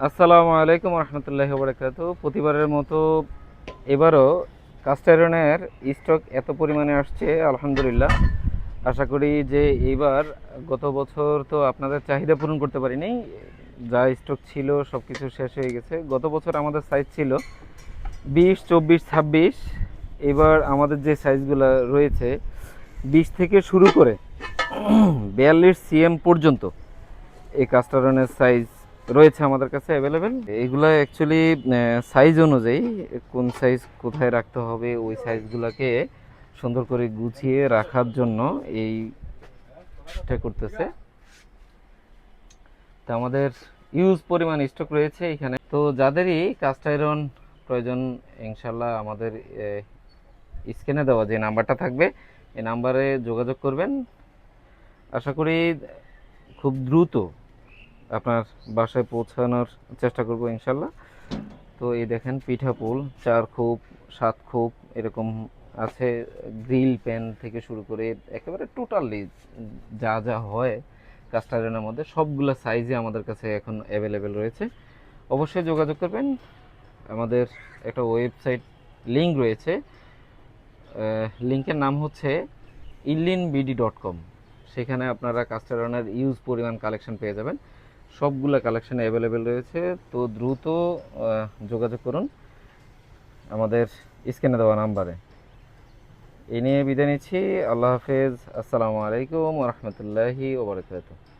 আসসালামু আলাইকুম রহমতুল্লাহি ওয়া বারাকাতুহু। প্রতিবারের মতো এবারও কাস্ট আয়রনের স্টক এত পরিমাণে আসছে, আলহামদুলিল্লাহ। আশা করি যে এইবার গত বছর তো আপনাদের চাহিদা পূরণ করতে পারিনি, যা স্টক ছিল সব কিছু শেষ হয়ে গেছে। গত বছর আমাদের সাইজ ছিল 20, 24, 26। এবার আমাদের যে সাইজগুলো রয়েছে 20 থেকে শুরু করে 42 cm পর্যন্ত এই কাস্টারনের সাইজ রয়েছে আমাদের কাছে অ্যাভেলেবেল। এগুলো অ্যাকচুয়ালি সাইজ অনুযায়ী কোন সাইজ কোথায় রাখতে হবে ওই সাইজগুলোকে সুন্দর করে গুছিয়ে রাখার জন্য এইটা করতেছে। তো আমাদের ইউজ পরিমাণ স্টক রয়েছে এখানে। তো যাদেরই কাস্ট আয়রন প্রয়োজন, ইনশাল্লাহ আমাদের স্ক্রিনে দেওয়া যে নাম্বারটা থাকবে এই নাম্বারে যোগাযোগ করবেন। আশা করি খুব দ্রুত আপনার বাসায় পৌঁছানোর চেষ্টা করব ইনশাল্লাহ। তো এই দেখেন পিঠাপুল 4 খোপ 7 খোপ এরকম আছে, গ্রিল প্যান থেকে শুরু করে একেবারে টোটালি যা যা হয় কাস্ট আয়রনের মধ্যে সবগুলো সাইজে আমাদের কাছে এখন অ্যাভেলেবেল রয়েছে। অবশ্যই যোগাযোগ করবেন। আমাদের একটা ওয়েবসাইট লিঙ্ক রয়েছে, লিঙ্কের নাম হচ্ছে illinbd.com। সেখানে আপনারা কাস্ট আয়রনের ইউজ পরিমাণ কালেকশন পেয়ে যাবেন। সবগুলো কালেকশন অ্যাভেলেবেল রয়েছে। তো দ্রুত যোগাযোগ করুন আমাদের স্ক্রিনে দেওয়া নাম্বারে। এই নিয়ে বিদায় নিচ্ছি। আল্লাহ হাফেজ। আসসালামু আলাইকুম ওয়া রাহমাতুল্লাহি ওয়া বারাকাতুহু।